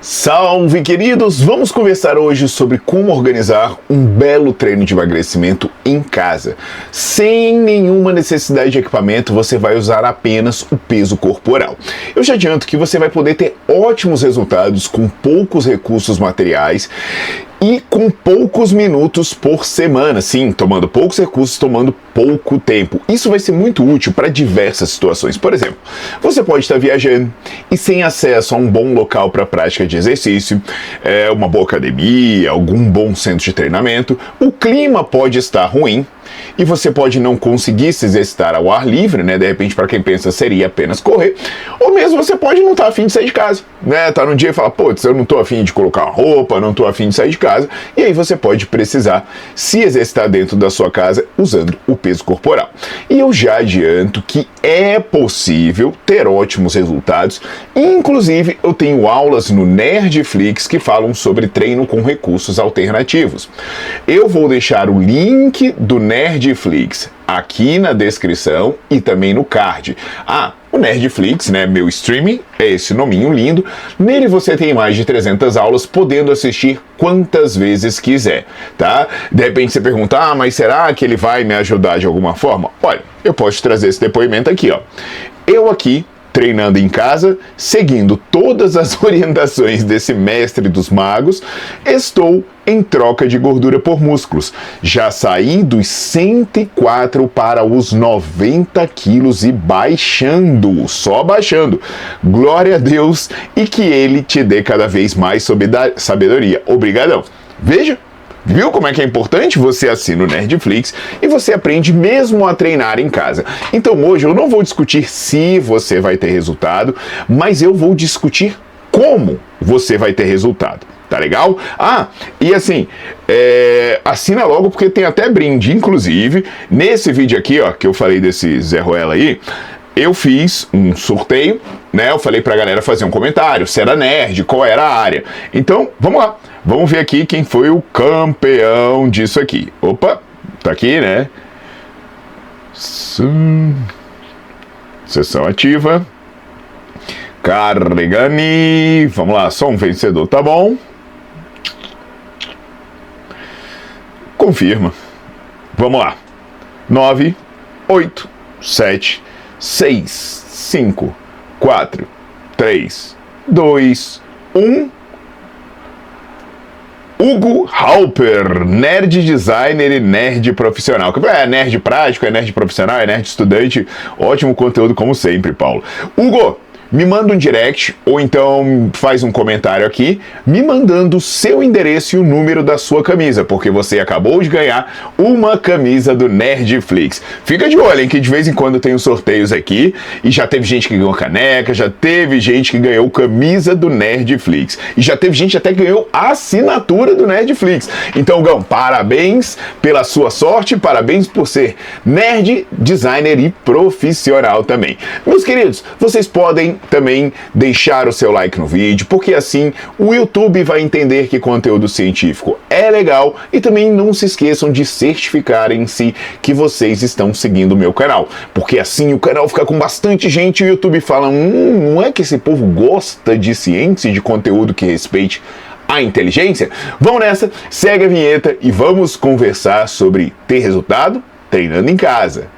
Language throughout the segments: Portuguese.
Salve, queridos! Vamos conversar hoje sobre como organizar um belo treino de emagrecimento em casa. Sem nenhuma necessidade de equipamento, você vai usar apenas o peso corporal. Eu já adianto que você vai poder ter ótimos resultados com poucos recursos materiais e com poucos minutos por semana, sim, tomando poucos recursos, tomando pouco tempo. Isso vai ser muito útil para diversas situações. Por exemplo, você pode estar viajando e sem acesso a um bom local para prática de exercício, uma boa academia, algum bom centro de treinamento. O clima pode estar ruim e você pode não conseguir se exercitar ao ar livre, né? De repente, para quem pensa, seria apenas correr. Ou mesmo você pode não estar afim de sair de casa, né? Tá num dia e fala, putz, eu não tô afim de colocar uma roupa, não tô afim de sair de casa. E aí você pode precisar se exercitar dentro da sua casa usando o peso corporal. E eu já adianto que é possível ter ótimos resultados. Inclusive, eu tenho aulas no Nerdflix que falam sobre treino com recursos alternativos. Eu vou deixar o link do Nerdflix aqui na descrição e também no card. O Nerdflix, né, meu streaming, é esse nominho lindo. Nele você tem mais de 300 aulas, podendo assistir quantas vezes quiser, tá? De repente você pergunta, mas será que ele vai me ajudar de alguma forma? Olha, eu posso te trazer esse depoimento aqui, ó. Eu aqui, treinando em casa, seguindo todas as orientações desse mestre dos magos, estou em troca de gordura por músculos. Já saí dos 104 para os 90 quilos e baixando, só baixando. Glória a Deus e que Ele te dê cada vez mais sabedoria. Obrigadão. Veja. Viu como é que é importante? Você assina o Nerdflix e você aprende mesmo a treinar em casa. Então hoje eu não vou discutir se você vai ter resultado, mas eu vou discutir como você vai ter resultado. Tá legal? E assim, assina logo porque tem até brinde. Inclusive, nesse vídeo aqui, ó, que eu falei desse Zé Ruela aí, eu fiz um sorteio, né? Eu falei pra galera fazer um comentário, se era nerd, qual era a área. Então, vamos lá. Vamos ver aqui quem foi o campeão disso aqui. Opa, tá aqui, né? Sessão ativa. Carregani. Vamos lá, só um vencedor, tá bom? Confirma. Vamos lá. 9, 8, 7, 6, 5, 4, 3, 2, 1. Hugo Halper, nerd designer e nerd profissional. É nerd prático, é nerd profissional, é nerd estudante. Ótimo conteúdo como sempre, Paulo. Hugo, me manda um direct ou então faz um comentário aqui me mandando o seu endereço e o número da sua camisa, porque você acabou de ganhar uma camisa do Nerdflix. Fica de olho, hein, que de vez em quando tem sorteios aqui e já teve gente que ganhou caneca, já teve gente que ganhou camisa do Nerdflix e já teve gente até que ganhou assinatura do Nerdflix. Então, Gão, parabéns pela sua sorte, parabéns por ser nerd, designer e profissional também. Meus queridos, vocês podem também deixar o seu like no vídeo, porque assim o YouTube vai entender que conteúdo científico é legal e também não se esqueçam de certificarem-se que vocês estão seguindo o meu canal, porque assim o canal fica com bastante gente e o YouTube fala, não é que esse povo gosta de ciência e de conteúdo que respeite a inteligência? Vamos nessa, segue a vinheta e vamos conversar sobre ter resultado treinando em casa.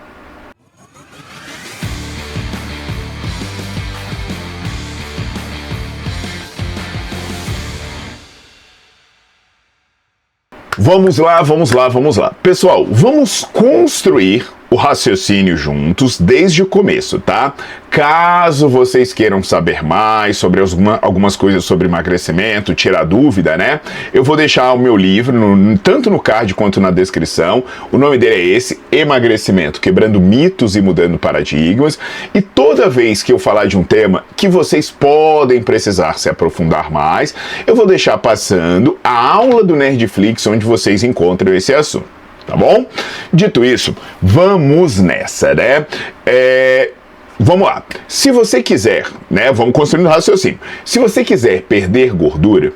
Vamos lá. Pessoal, vamos construir o raciocínio juntos desde o começo, tá? Caso vocês queiram saber mais sobre algumas coisas sobre emagrecimento, tirar dúvida, né? Eu vou deixar o meu livro, tanto no card quanto na descrição. O nome dele é esse, Emagrecimento, Quebrando Mitos e Mudando Paradigmas. E toda vez que eu falar de um tema que vocês podem precisar se aprofundar mais, eu vou deixar passando a aula do Nerdflix, onde vocês encontram esse assunto. Tá bom? Dito isso, vamos nessa, né? Vamos lá. Se você quiser, né? Vamos construindo o raciocínio. Se você quiser perder gordura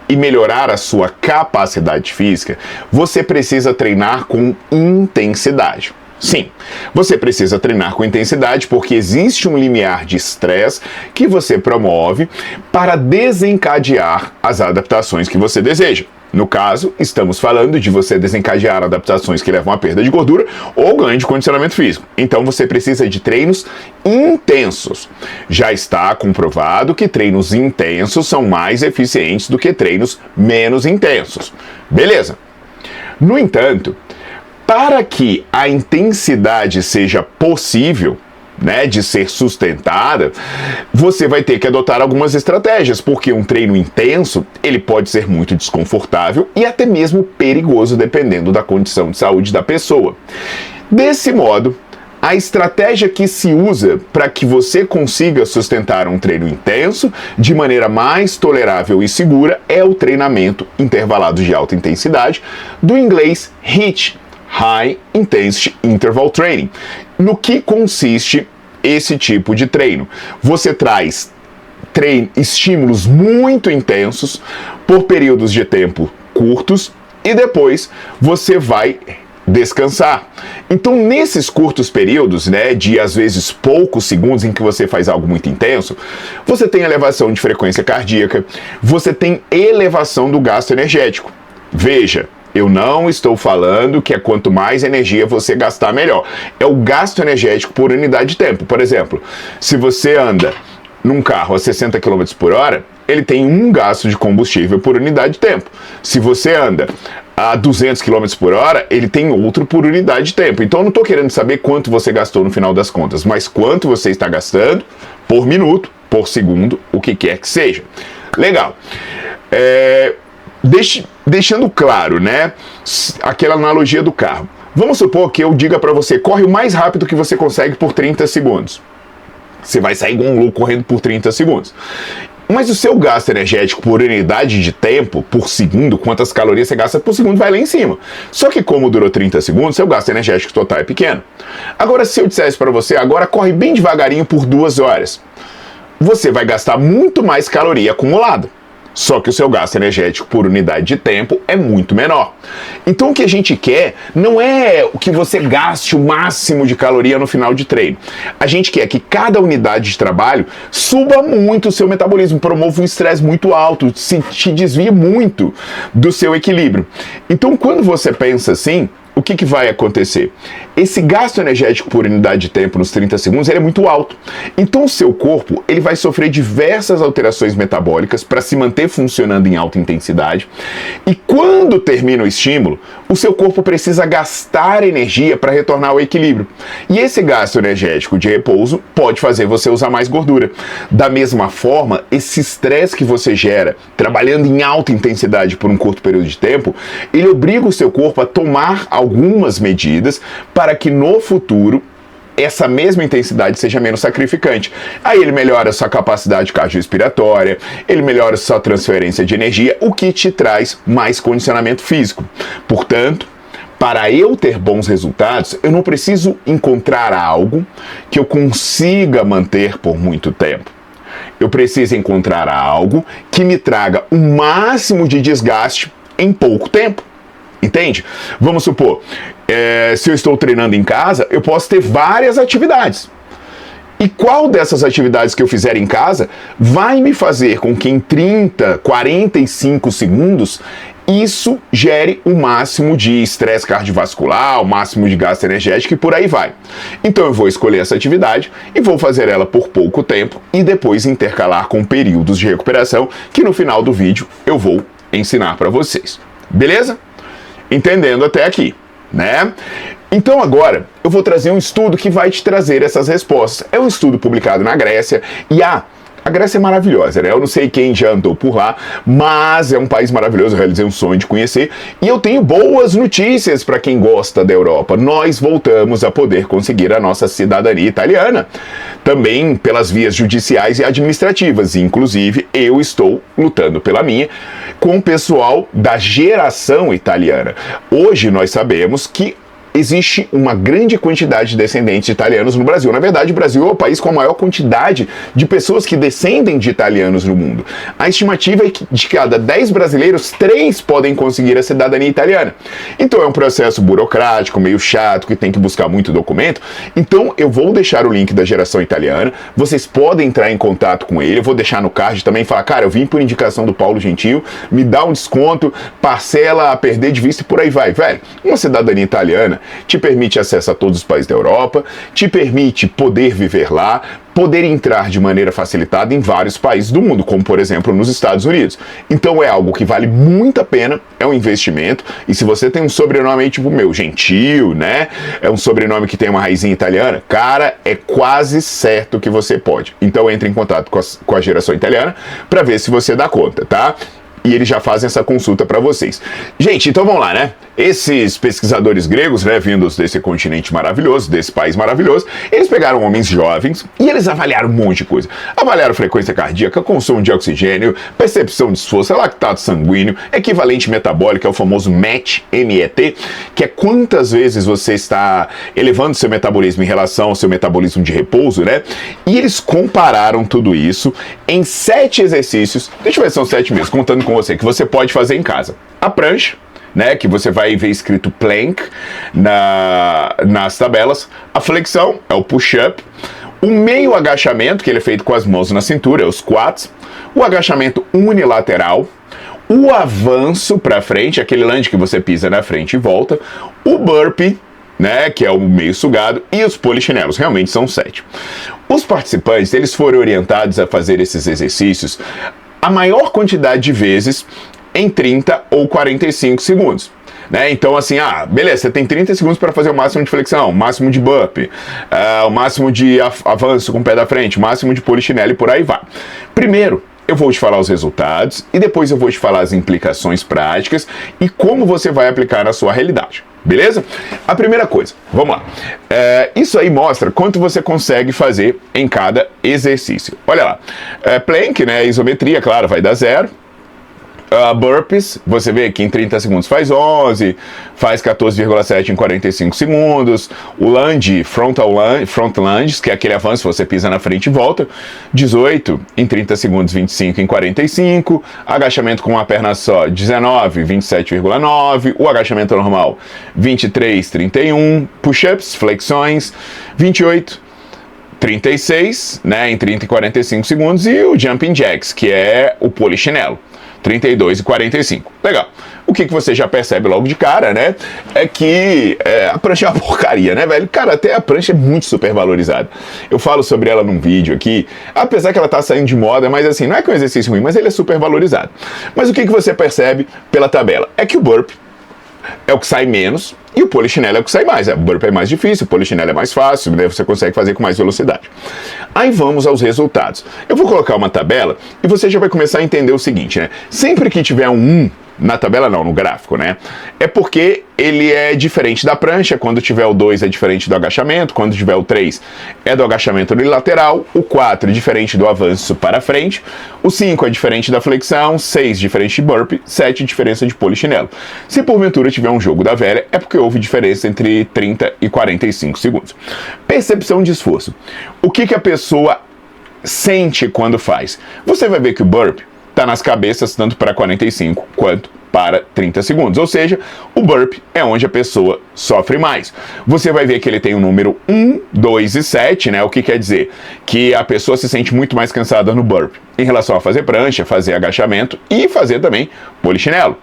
e melhorar a sua capacidade física, você precisa treinar com intensidade. Sim, você precisa treinar com intensidade porque existe um limiar de estresse que você promove para desencadear as adaptações que você deseja. No caso, estamos falando de você desencadear adaptações que levam à perda de gordura ou ganho de condicionamento físico. Então você precisa de treinos intensos. Já está comprovado que treinos intensos são mais eficientes do que treinos menos intensos. Beleza. No entanto, para que a intensidade seja possível, de ser sustentada, você vai ter que adotar algumas estratégias, porque um treino intenso, ele pode ser muito desconfortável e até mesmo perigoso, dependendo da condição de saúde da pessoa. Desse modo, a estratégia que se usa para que você consiga sustentar um treino intenso de maneira mais tolerável e segura é o treinamento intervalado de alta intensidade, do inglês HIIT, High Intensity Interval Training. No que consiste esse tipo de treino? Você traz estímulos muito intensos por períodos de tempo curtos e depois você vai descansar. Então, nesses curtos períodos, de às vezes poucos segundos em que você faz algo muito intenso, você tem elevação de frequência cardíaca, você tem elevação do gasto energético. Veja, eu não estou falando que quanto mais energia você gastar, melhor. É o gasto energético por unidade de tempo. Por exemplo, se você anda num carro a 60 km por hora, ele tem um gasto de combustível por unidade de tempo. Se você anda a 200 km por hora, ele tem outro por unidade de tempo. Então eu não estou querendo saber quanto você gastou no final das contas, mas quanto você está gastando por minuto, por segundo, o que quer que seja. Legal. Deixando claro, aquela analogia do carro. Vamos supor que eu diga para você, corre o mais rápido que você consegue por 30 segundos. Você vai sair igual um louco correndo por 30 segundos. Mas o seu gasto energético por unidade de tempo, por segundo, quantas calorias você gasta por segundo, vai lá em cima. Só que como durou 30 segundos, seu gasto energético total é pequeno. Agora, se eu dissesse para você, agora corre bem devagarinho por 2 horas, você vai gastar muito mais caloria acumulada. Só que o seu gasto energético por unidade de tempo é muito menor. Então o que a gente quer não é que você gaste o máximo de caloria no final de treino. A gente quer que cada unidade de trabalho suba muito o seu metabolismo, promova um estresse muito alto, te desvie muito do seu equilíbrio. Então quando você pensa assim, o que vai acontecer? Esse gasto energético por unidade de tempo nos 30 segundos ele é muito alto. Então o seu corpo ele vai sofrer diversas alterações metabólicas para se manter funcionando em alta intensidade. E quando termina o estímulo, o seu corpo precisa gastar energia para retornar ao equilíbrio. E esse gasto energético de repouso pode fazer você usar mais gordura. Da mesma forma, esse estresse que você gera trabalhando em alta intensidade por um curto período de tempo, ele obriga o seu corpo a tomar algumas medidas para que no futuro essa mesma intensidade seja menos sacrificante. Aí ele melhora a sua capacidade cardiorrespiratória, ele melhora a sua transferência de energia, o que te traz mais condicionamento físico. Portanto, para eu ter bons resultados, eu não preciso encontrar algo que eu consiga manter por muito tempo. Eu preciso encontrar algo que me traga o máximo de desgaste em pouco tempo. Entende? Vamos supor, se eu estou treinando em casa, eu posso ter várias atividades. E qual dessas atividades que eu fizer em casa vai me fazer com que em 30, 45 segundos isso gere o máximo de estresse cardiovascular, o máximo de gasto energético e por aí vai. Então eu vou escolher essa atividade e vou fazer ela por pouco tempo e depois intercalar com períodos de recuperação que no final do vídeo eu vou ensinar para vocês. Beleza? Entendendo até aqui, Então agora eu vou trazer um estudo que vai te trazer essas respostas. É um estudo publicado na Grécia e a Grécia é maravilhosa, Eu não sei quem já andou por lá, mas é um país maravilhoso, eu realizei um sonho de conhecer e eu tenho boas notícias para quem gosta da Europa. Nós voltamos a poder conseguir a nossa cidadania italiana, também pelas vias judiciais e administrativas, inclusive eu estou lutando pela minha com o pessoal da geração italiana. Hoje nós sabemos que existe uma grande quantidade de descendentes italianos no Brasil. Na verdade, o Brasil é o país com a maior quantidade de pessoas que descendem de italianos no mundo. A estimativa é que de cada 10 brasileiros, 3 podem conseguir a cidadania italiana. Então é um processo burocrático, meio chato, que tem que buscar muito documento. Então eu vou deixar o link da Geração Italiana, vocês podem entrar em contato com ele, eu vou deixar no card também, falar, cara, eu vim por indicação do Paulo Gentil, me dá um desconto, parcela a perder de vista e por aí vai. Velho, uma cidadania italiana te permite acesso a todos os países da Europa, te permite poder viver lá, poder entrar de maneira facilitada em vários países do mundo, como por exemplo nos Estados Unidos. Então é algo que vale muito a pena, é um investimento, e se você tem um sobrenome aí tipo meu, Gentil, né? É um sobrenome que tem uma raizinha italiana, cara, é quase certo que você pode. Então entre em contato com a Geração Italiana para ver se você dá conta, tá? E eles já fazem essa consulta para vocês. Gente, então vamos lá, né? Esses pesquisadores gregos, né, vindos desse continente maravilhoso, desse país maravilhoso, eles pegaram homens jovens e eles avaliaram um monte de coisa. Avaliaram frequência cardíaca, consumo de oxigênio, percepção de esforço, lactato sanguíneo, equivalente metabólico, é o famoso MET, M-E-T, que é quantas vezes você está elevando seu metabolismo em relação ao seu metabolismo de repouso, né? E eles compararam tudo isso em 7 exercícios, deixa eu ver se são 7 mesmo, contando com você, que você pode fazer em casa. A prancha, né, que você vai ver escrito plank nas tabelas. A flexão é o push-up. O meio agachamento, que ele é feito com as mãos na cintura, é os squats. O agachamento unilateral. O avanço para frente, aquele lunge que você pisa na frente e volta. O burpee, né, que é o meio sugado. E os polichinelos, realmente são 7. Os participantes, eles foram orientados a fazer esses exercícios a maior quantidade de vezes em 30 ou 45 segundos. Né? Então, assim, beleza, você tem 30 segundos para fazer o máximo de flexão, o máximo de burpee, o máximo de avanço com o pé da frente, o máximo de polichinelo e por aí vai. Primeiro, eu vou te falar os resultados e depois eu vou te falar as implicações práticas e como você vai aplicar na sua realidade. Beleza? A primeira coisa, vamos lá. Isso aí mostra quanto você consegue fazer em cada exercício. Olha lá. Plank, né? Isometria, claro, vai dar 0. Burpees, você vê que em 30 segundos faz 11, faz 14,7 em 45 segundos. O lunge, front lunges, que é aquele avanço, você pisa na frente e volta, 18 em 30 segundos, 25 em 45. Agachamento com uma perna só, 19, 27,9. O agachamento normal, 23, 31. Push-ups, flexões, 28, 36, né, em 30 e 45 segundos. E o jumping jacks, que é o polichinelo, 32 e 45. Legal. O que você já percebe logo de cara, né? É que a prancha é uma porcaria, né, velho? Cara, até a prancha é muito super valorizada. Eu falo sobre ela num vídeo aqui, apesar que ela tá saindo de moda, mas assim, não é que é um exercício ruim, mas ele é super valorizado. Mas o que você percebe pela tabela? É que o burpee é o que sai menos e o polichinelo é o que sai mais. O burpee é mais difícil, o polichinelo é mais fácil, né? Você consegue fazer com mais velocidade. Aí vamos aos resultados. Eu vou colocar uma tabela e você já vai começar a entender o seguinte, né? Sempre que tiver um 1, na tabela não, no gráfico, né? É porque ele é diferente da prancha. Quando tiver o 2 é diferente do agachamento, quando tiver o 3 é do agachamento unilateral, o 4 é diferente do avanço para frente, o 5 é diferente da flexão, 6 diferente de burpee, 7 diferença de polichinelo. Se porventura tiver um jogo da velha, é porque houve diferença entre 30 e 45 segundos. Percepção de esforço. O que a pessoa sente quando faz? Você vai ver que o burpee está nas cabeças tanto para 45 quanto para 30 segundos. Ou seja, o burpee é onde a pessoa sofre mais. Você vai ver que ele tem o número 1, 2 e 7, né? O que quer dizer? Que a pessoa se sente muito mais cansada no burpee em relação a fazer prancha, fazer agachamento e fazer também polichinelo.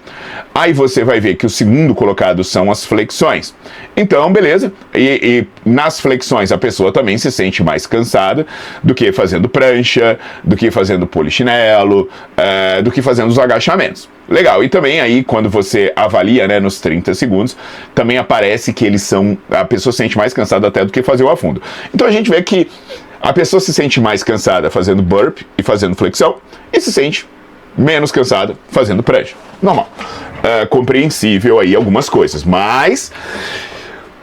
Aí você vai ver que o segundo colocado são as flexões. Então, beleza. E nas flexões a pessoa também se sente mais cansada do que fazendo prancha, do que fazendo polichinelo, do que fazendo os agachamentos. Legal. E também aí, quando você avalia, né, nos 30 segundos, também aparece que a pessoa se sente mais cansada até do que fazer o afundo. Então a gente vê que a pessoa se sente mais cansada fazendo burpee e fazendo flexão e se sente menos cansada fazendo prancha. Normal. Compreensível aí algumas coisas, mas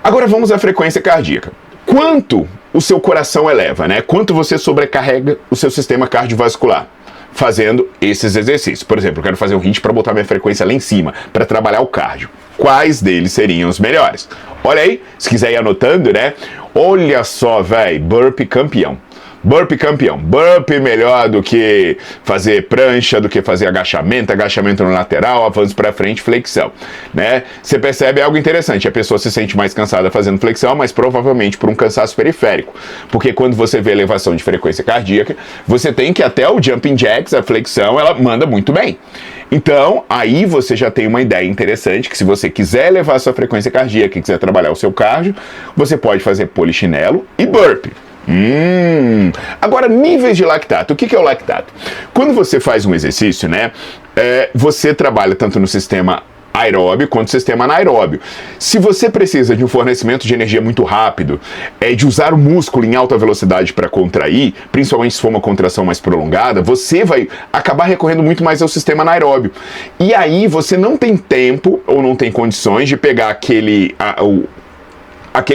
agora vamos à frequência cardíaca. Quanto o seu coração eleva, né? Quanto você sobrecarrega o seu sistema cardiovascular? fazendo esses exercícios. Por exemplo, eu quero fazer um HIIT para botar minha frequência lá em cima, para trabalhar o cardio. Quais deles seriam os melhores? Olha aí, se quiser ir anotando, né? Olha só, velho, burpee campeão. Burpee campeão. Burpee melhor do que fazer prancha, do que fazer agachamento no lateral, avanço para frente, flexão, né? Você percebe algo interessante, a pessoa se sente mais cansada fazendo flexão, mas provavelmente por um cansaço periférico, porque quando você vê elevação de frequência cardíaca, você tem que até o jumping jacks, a flexão, ela manda muito bem. Então, aí você já tem uma ideia interessante, que se você quiser elevar a sua frequência cardíaca e quiser trabalhar o seu cardio, você pode fazer polichinelo e burpee. Agora, níveis de lactato. O que é o lactato? Quando você faz um exercício, né, você trabalha tanto no sistema aeróbio quanto no sistema anaeróbio. Se você precisa de um fornecimento de energia muito rápido, de usar o músculo em alta velocidade para contrair, principalmente se for uma contração mais prolongada, você vai acabar recorrendo muito mais ao sistema anaeróbio. E aí você não tem tempo ou não tem condições de pegar aquele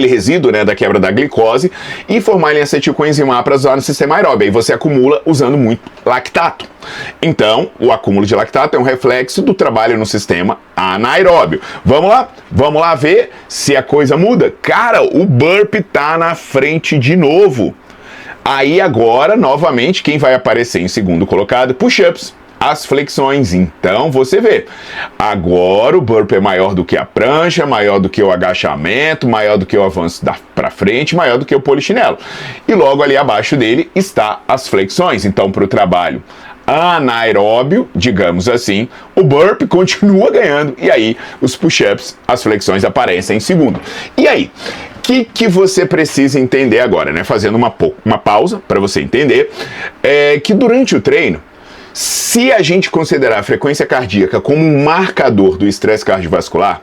resíduo, né, da quebra da glicose e formar ele em acetilcoenzima A para usar no sistema aeróbio. Aí você acumula usando muito lactato. Então, o acúmulo de lactato é um reflexo do trabalho no sistema anaeróbio. Vamos lá? Vamos lá ver se a coisa muda? Cara, o burpee tá na frente de novo. Aí agora, novamente, quem vai aparecer em segundo colocado? Push-ups. As flexões, então você vê, agora o burpee é maior do que a prancha, maior do que o agachamento, maior do que o avanço para frente, maior do que o polichinelo. E logo ali abaixo dele está as flexões. Então, para o trabalho anaeróbio, digamos assim, o burpee continua ganhando, e aí os push-ups, as flexões aparecem em segundo. E aí? O que você precisa entender agora, né? Fazendo uma pausa para você entender, que durante o treino, se a gente considerar a frequência cardíaca como um marcador do estresse cardiovascular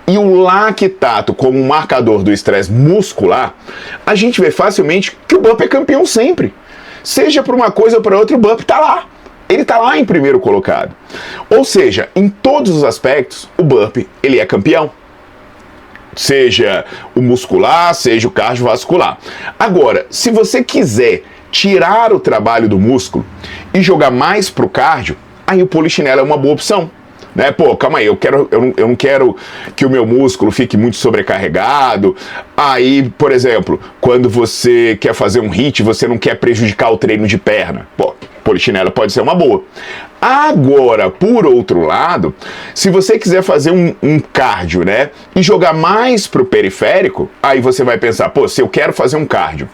e o lactato como um marcador do estresse muscular, a gente vê facilmente que o burpee é campeão sempre. Seja por uma coisa ou por outra, o burpee está lá. Ele está lá em primeiro colocado. Ou seja, em todos os aspectos, o burpee ele é campeão. Seja o muscular, seja o cardiovascular. Agora, se você quiser tirar o trabalho do músculo e jogar mais pro cardio, aí o polichinelo é uma boa opção, né? Pô, calma aí, eu não quero que o meu músculo fique muito sobrecarregado. Aí, por exemplo, quando você quer fazer um HIIT, você não quer prejudicar o treino de perna. Pô, polichinelo pode ser uma boa. Agora, por outro lado, se você quiser fazer um cardio, né, e jogar mais pro periférico, aí você vai pensar, pô, se eu quero fazer um cardio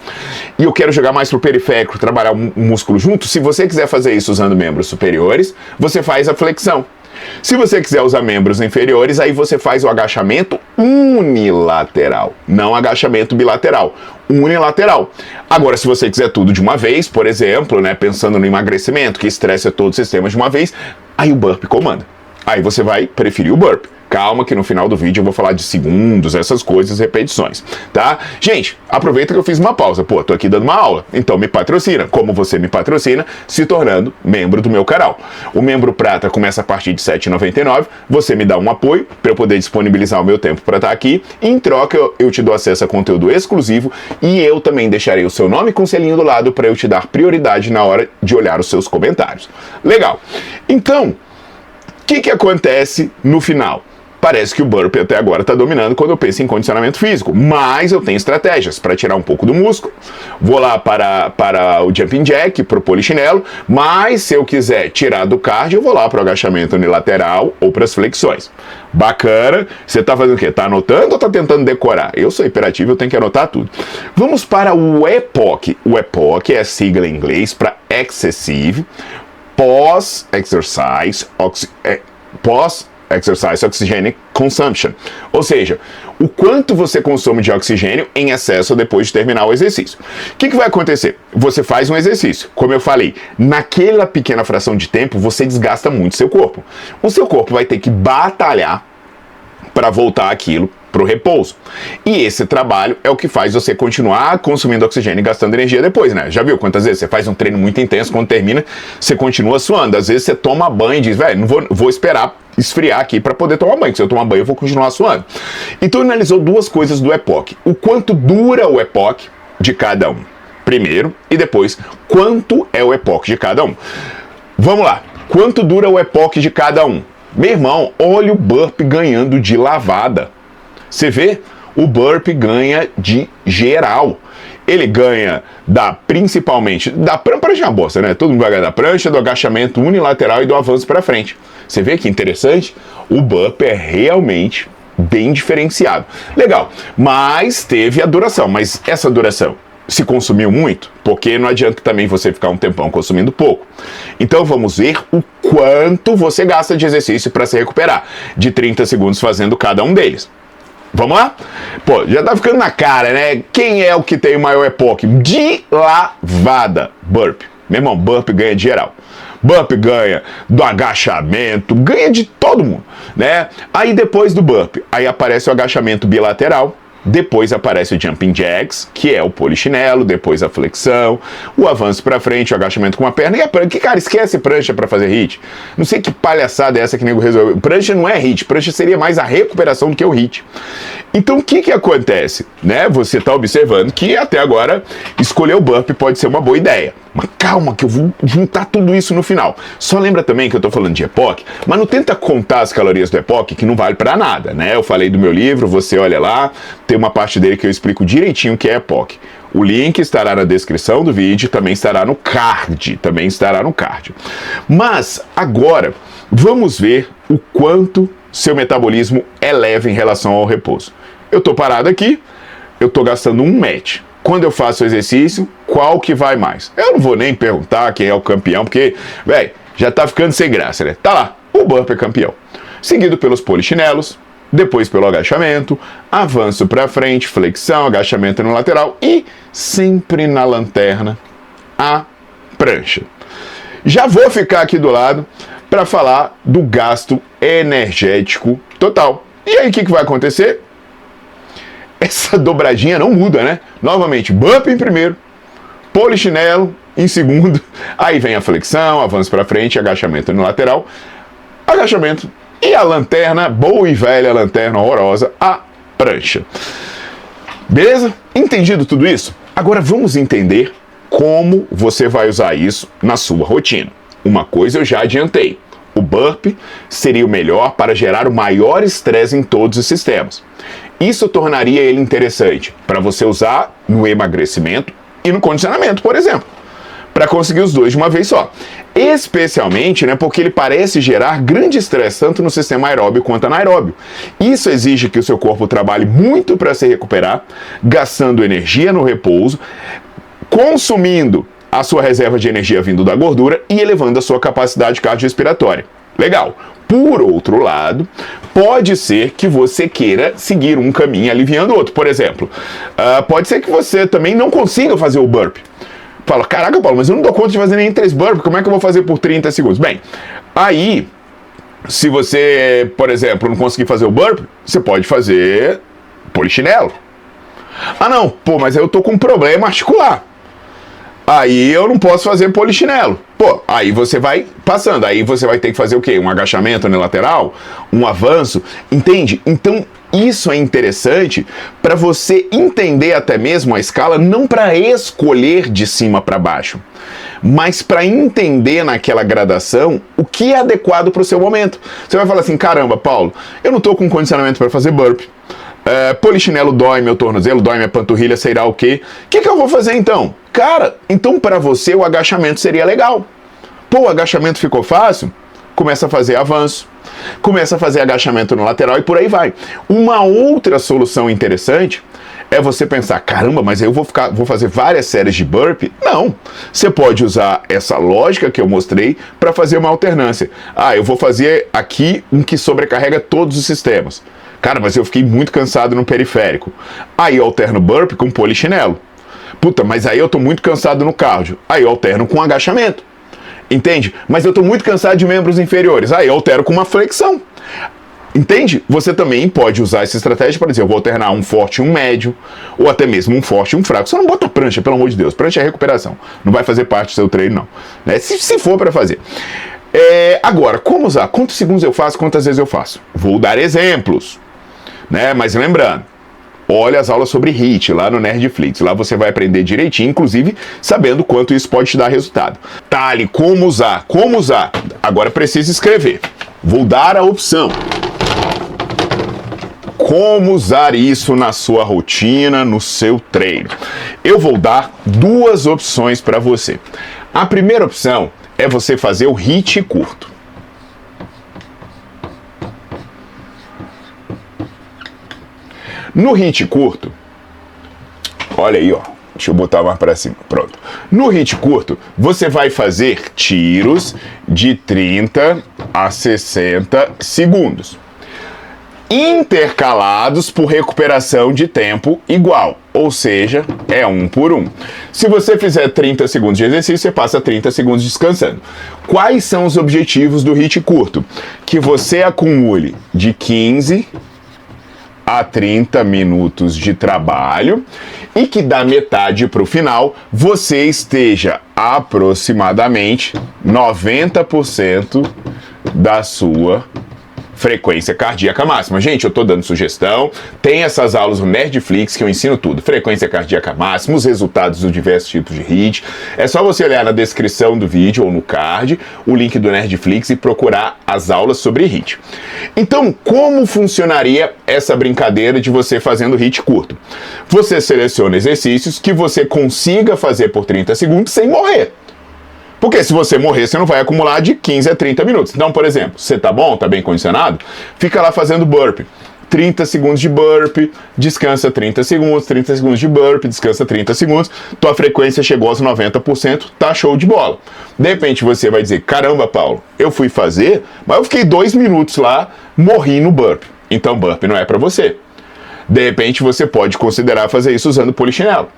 e eu quero jogar mais pro periférico, trabalhar um músculo junto, se você quiser fazer isso usando membros superiores, você faz a flexão. Se você quiser usar membros inferiores, aí você faz o agachamento unilateral, não agachamento bilateral, unilateral. Agora, se você quiser tudo de uma vez, por exemplo, né, pensando no emagrecimento, que estressa todo o sistema de uma vez, aí o burpee comanda. Aí você vai preferir o burpee. Calma que no final do vídeo eu vou falar de segundos, essas coisas, repetições, tá? Gente, aproveita que eu fiz uma pausa. Pô, tô aqui dando uma aula, então me patrocina. Como você me patrocina? Se tornando membro do meu canal. O membro prata começa a partir de R$ 7,99. Você me dá um apoio para eu poder disponibilizar o meu tempo para estar aqui. E em troca eu te dou acesso a conteúdo exclusivo e eu também deixarei o seu nome com o selinho do lado para eu te dar prioridade na hora de olhar os seus comentários. Legal. Então, o que acontece no final? Parece que o burpee até agora está dominando quando eu penso em condicionamento físico, mas eu tenho estratégias para tirar um pouco do músculo. Vou lá para o jumping jack, para o polichinelo, mas se eu quiser tirar do cardio, eu vou lá para o agachamento unilateral ou para as flexões. Bacana. Você está fazendo o quê? Está anotando ou está tentando decorar? Eu sou hiperativo, eu tenho que anotar tudo. Vamos para o EPOC. O EPOC é a sigla em inglês para Excessive Post-Exercise Oxygen Consumption, ou seja, o quanto você consome de oxigênio em excesso depois de terminar o exercício. O que vai acontecer? Você faz um exercício, como eu falei, naquela pequena fração de tempo você desgasta muito seu corpo. O seu corpo vai ter que batalhar para voltar aquilo para o repouso. E esse trabalho é o que faz você continuar consumindo oxigênio e gastando energia depois, né? Já viu quantas vezes você faz um treino muito intenso, quando termina, você continua suando. Às vezes você toma banho e diz, velho, não vou esperar esfriar aqui para poder tomar banho, que se eu tomar banho eu vou continuar suando. Então analisou duas coisas do EPOC. O quanto dura o EPOC de cada um, primeiro, e depois, quanto é o EPOC de cada um. Vamos lá. Quanto dura o EPOC de cada um? Meu irmão, olha o burp ganhando de lavada. Você vê? O burp ganha de geral. Ele ganha principalmente da prancha é uma bosta, né? Todo mundo vai ganhar da prancha, do agachamento unilateral e do avanço para frente. Você vê que interessante? O burp é realmente bem diferenciado. Legal, mas teve a duração. Mas essa duração se consumiu muito? Porque não adianta também você ficar um tempão consumindo pouco. Então vamos ver o quanto você gasta de exercício para se recuperar de 30 segundos fazendo cada um deles. Vamos lá? Pô, já tá ficando na cara, né? Quem é o que tem o maior EPOC? De lavada. Burp. Meu irmão, burp ganha de geral. Burp ganha do agachamento, ganha de todo mundo, né? Aí depois do burp, aí aparece o agachamento bilateral. Depois aparece o jumping jacks, que é o polichinelo, depois a flexão, o avanço pra frente, o agachamento com uma perna e a prancha. Que, cara, esquece prancha pra fazer HIIT. Não sei que palhaçada é essa que nego resolveu. Prancha não é HIIT, prancha seria mais a recuperação do que o HIIT. Então o que acontece? Né? Você tá observando que até agora escolher o burp pode ser uma boa ideia. Mas calma que eu vou juntar tudo isso no final. Só lembra também que eu tô falando de EPOC, mas não tenta contar as calorias do EPOC, que não vale pra nada, né? Eu falei do meu livro, você olha lá, tem uma parte dele que eu explico direitinho o que é EPOC. O link estará na descrição do vídeo, também estará no card, Mas agora vamos ver o quanto seu metabolismo é leve em relação ao repouso. Eu tô parado aqui, eu tô gastando um match. Quando eu faço o exercício, qual que vai mais? Eu não vou nem perguntar quem é o campeão, porque, velho, já tá ficando sem graça, né? Tá lá, o burp é campeão. Seguido pelos polichinelos, depois pelo agachamento, avanço pra frente, flexão, agachamento no lateral e, sempre na lanterna, a prancha. Já vou ficar aqui do lado para falar do gasto energético total. E aí o que vai acontecer? Essa dobradinha não muda, né? Novamente, burp em primeiro, polichinelo em segundo, aí vem a flexão, avanço para frente, agachamento no lateral, agachamento e a lanterna, boa e velha lanterna horrorosa, a prancha. Beleza? Entendido tudo isso? Agora vamos entender como você vai usar isso na sua rotina. Uma coisa eu já adiantei. O burp seria o melhor para gerar o maior estresse em todos os sistemas. Isso tornaria ele interessante para você usar no emagrecimento e no condicionamento, por exemplo, para conseguir os dois de uma vez só. Especialmente, né, porque ele parece gerar grande estresse tanto no sistema aeróbio quanto anaeróbio. Isso exige que o seu corpo trabalhe muito para se recuperar, gastando energia no repouso, consumindo a sua reserva de energia vindo da gordura e elevando a sua capacidade cardiorrespiratória. Legal. Por outro lado, pode ser que você queira seguir um caminho aliviando o outro. Por exemplo, pode ser que você também não consiga fazer o burp. Fala, caraca, Paulo, mas eu não dou conta de fazer nem 3 burpees, como é que eu vou fazer por 30 segundos? Bem, aí, se você, por exemplo, não conseguir fazer o burp, você pode fazer polichinelo. Ah não, pô, mas eu tô com um problema articular. Aí eu não posso fazer polichinelo. Pô, aí você vai passando. Aí você vai ter que fazer o quê? Um agachamento unilateral? Um avanço? Entende? Então, isso é interessante para você entender até mesmo a escala, não para escolher de cima para baixo, mas para entender naquela gradação o que é adequado para o seu momento. Você vai falar assim, caramba, Paulo, eu não tô com condicionamento para fazer burp. Polichinelo dói meu tornozelo, dói minha panturrilha, sei lá o quê. O que eu vou fazer então? Cara, então para você o agachamento seria legal. Pô, o agachamento ficou fácil? Começa a fazer avanço, começa a fazer agachamento no lateral e por aí vai. Uma outra solução interessante é você pensar, caramba, mas eu vou fazer várias séries de burp? Não. Você pode usar essa lógica que eu mostrei para fazer uma alternância. Ah, eu vou fazer aqui um que sobrecarrega todos os sistemas. Cara, mas eu fiquei muito cansado no periférico. Aí eu alterno burp com polichinelo. Puta, mas aí eu tô muito cansado no cardio. Aí eu alterno com agachamento. Entende? Mas eu tô muito cansado de membros inferiores. Aí eu altero com uma flexão. Entende? Você também pode usar essa estratégia para dizer, eu vou alternar um forte e um médio, ou até mesmo um forte e um fraco. Só não bota prancha, pelo amor de Deus. Prancha é recuperação. Não vai fazer parte do seu treino, não. Né? Se for para fazer. Agora, como usar? Quantos segundos eu faço? Quantas vezes eu faço? Vou dar exemplos. Né? Mas lembrando, olha as aulas sobre HIIT lá no Nerdflix. Lá você vai aprender direitinho, inclusive sabendo quanto isso pode te dar resultado. Tali, como usar? Como usar? Agora precisa escrever. Vou dar a opção. Como usar isso na sua rotina, no seu treino? Eu vou dar duas opções para você. A primeira opção é você fazer o HIIT curto. No HIIT curto, olha aí, ó. Deixa eu botar mais para cima. Pronto. No HIIT curto, você vai fazer tiros de 30 a 60 segundos, intercalados por recuperação de tempo igual, ou seja, é 1 por 1. Se você fizer 30 segundos de exercício, você passa 30 segundos descansando. Quais são os objetivos do HIIT curto? Que você acumule de 15 a 30 minutos de trabalho e que da metade para o final você esteja aproximadamente 90% da sua frequência cardíaca máxima. Gente, eu tô dando sugestão, tem essas aulas no Nerdflix que eu ensino tudo, frequência cardíaca máxima, os resultados dos diversos tipos de HIIT. É só você olhar na descrição do vídeo ou no card, o link do Nerdflix e procurar as aulas sobre HIIT. Então, como funcionaria essa brincadeira de você fazendo HIIT curto? Você seleciona exercícios que você consiga fazer por 30 segundos sem morrer. Porque se você morrer, você não vai acumular de 15 a 30 minutos. Então, por exemplo, você tá bom, tá bem condicionado? Fica lá fazendo burpee. 30 segundos de burpee, descansa 30 segundos, 30 segundos de burpee, descansa 30 segundos. Tua frequência chegou aos 90%, tá show de bola. De repente você vai dizer, caramba, Paulo, eu fui fazer, mas eu fiquei 2 minutos lá, morri no burpee. Então burpee não é pra você. De repente você pode considerar fazer isso usando polichinelo.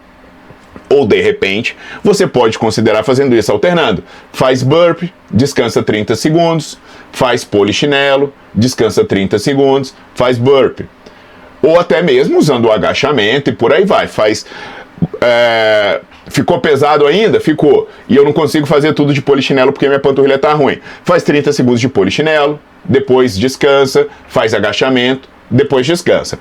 Ou, de repente, você pode considerar fazendo isso alternando. Faz burpee, descansa 30 segundos, faz polichinelo, descansa 30 segundos, faz burpee. Ou até mesmo usando o agachamento e por aí vai. Faz... Ficou pesado ainda? Ficou. E eu não consigo fazer tudo de polichinelo porque minha panturrilha tá ruim. Faz 30 segundos de polichinelo, depois descansa, faz agachamento, depois descansa.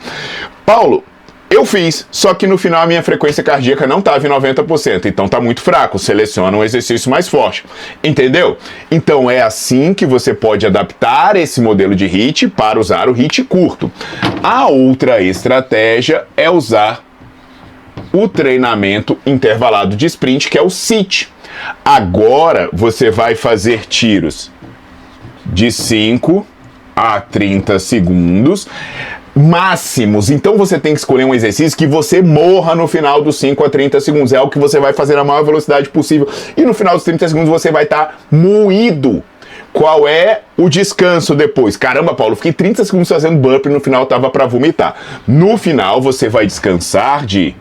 Paulo, eu fiz, só que no final a minha frequência cardíaca não estava em 90%, então está muito fraco, seleciona um exercício mais forte, entendeu? Então é assim que você pode adaptar esse modelo de HIIT para usar o HIIT curto. A outra estratégia é usar o treinamento intervalado de sprint, que é o CIT. Agora você vai fazer tiros de 5 a 30 segundos, máximos. Então você tem que escolher um exercício que você morra no final dos 5 a 30 segundos. É algo que você vai fazer na maior velocidade possível. E no final dos 30 segundos você vai estar moído. Qual é o descanso depois? Caramba, Paulo, fiquei 30 segundos fazendo burpee e no final tava para vomitar. No final você vai descansar de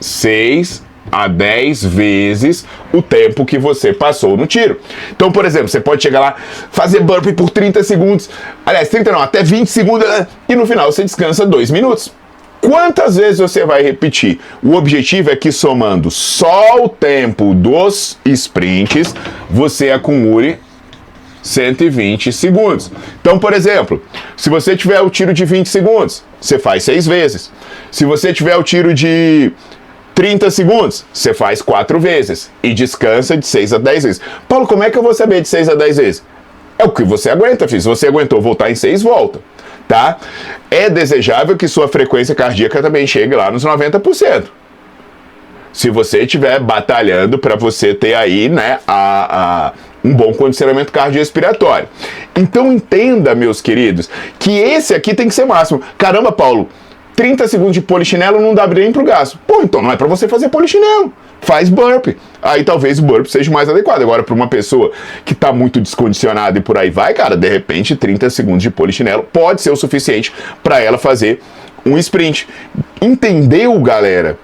6 a 10 vezes o tempo que você passou no tiro. Então, por exemplo, você pode chegar lá, fazer burpee por 30 segundos, aliás, 30 não, até 20 segundos, e no final você descansa 2 minutos. Quantas vezes você vai repetir? O objetivo é que somando só o tempo dos sprints, você acumule 120 segundos. Então, por exemplo, se você tiver o tiro de 20 segundos, você faz 6 vezes. Se você tiver o tiro de 30 segundos, você faz 4 vezes e descansa de 6 a 10 vezes. Paulo, como é que eu vou saber de 6 a 10 vezes? É o que você aguenta, filho. Se você aguentou voltar em 6, volta, tá? É desejável que sua frequência cardíaca também chegue lá nos 90%. Se você estiver batalhando para você ter aí, né, um bom condicionamento cardiorrespiratório. Então entenda, meus queridos, que esse aqui tem que ser máximo. Caramba, Paulo, 30 segundos de polichinelo não dá nem pro gasto. Pô, então não é pra você fazer polichinelo. Faz burpee. Aí talvez o burpee seja mais adequado. Agora, pra uma pessoa que tá muito descondicionada e por aí vai, cara, de repente 30 segundos de polichinelo pode ser o suficiente pra ela fazer um sprint. Entendeu, galera?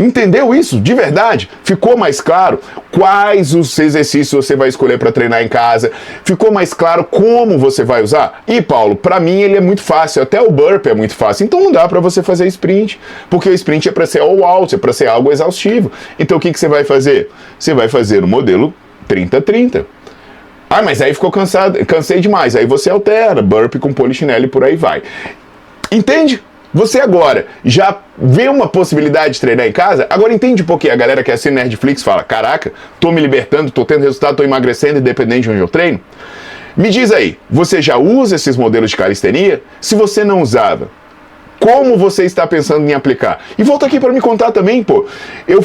Entendeu isso? De verdade? Ficou mais claro quais os exercícios você vai escolher para treinar em casa? Ficou mais claro como você vai usar? E, Paulo, para mim ele é muito fácil, até o burpee é muito fácil, então não dá para você fazer sprint, porque o sprint é para ser all out, é para ser algo exaustivo. Então o que você vai fazer? Você vai fazer o modelo 30-30. Ah, mas aí ficou cansei demais, aí você altera, burpee com polichinelo e por aí vai. Entende? Você agora já vê uma possibilidade de treinar em casa? Agora entende por que a galera que assina Nerdflix fala: caraca, tô me libertando, tô tendo resultado, tô emagrecendo independente de onde eu treino? Me diz aí, você já usa esses modelos de calistenia? Se você não usava, como você está pensando em aplicar? E volta aqui para me contar também, pô. Eu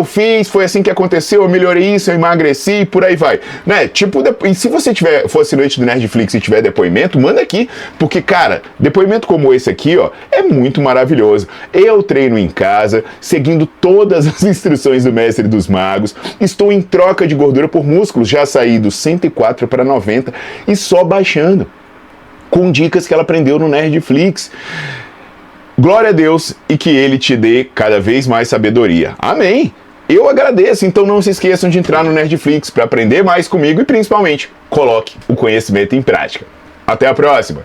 fiz, foi assim que aconteceu, eu melhorei isso, eu emagreci e por aí vai. Né? Tipo, e se você for assinante do Nerdflix e tiver depoimento, manda aqui. Porque, cara, depoimento como esse aqui, ó, é muito maravilhoso. Eu treino em casa, seguindo todas as instruções do Mestre dos Magos. Estou em troca de gordura por músculos, já saí do 104 para 90 e só baixando. Com dicas que ela aprendeu no Nerdflix. Glória a Deus e que Ele te dê cada vez mais sabedoria. Amém! Eu agradeço, então não se esqueçam de entrar no Nerdflix para aprender mais comigo e principalmente coloque o conhecimento em prática. Até a próxima!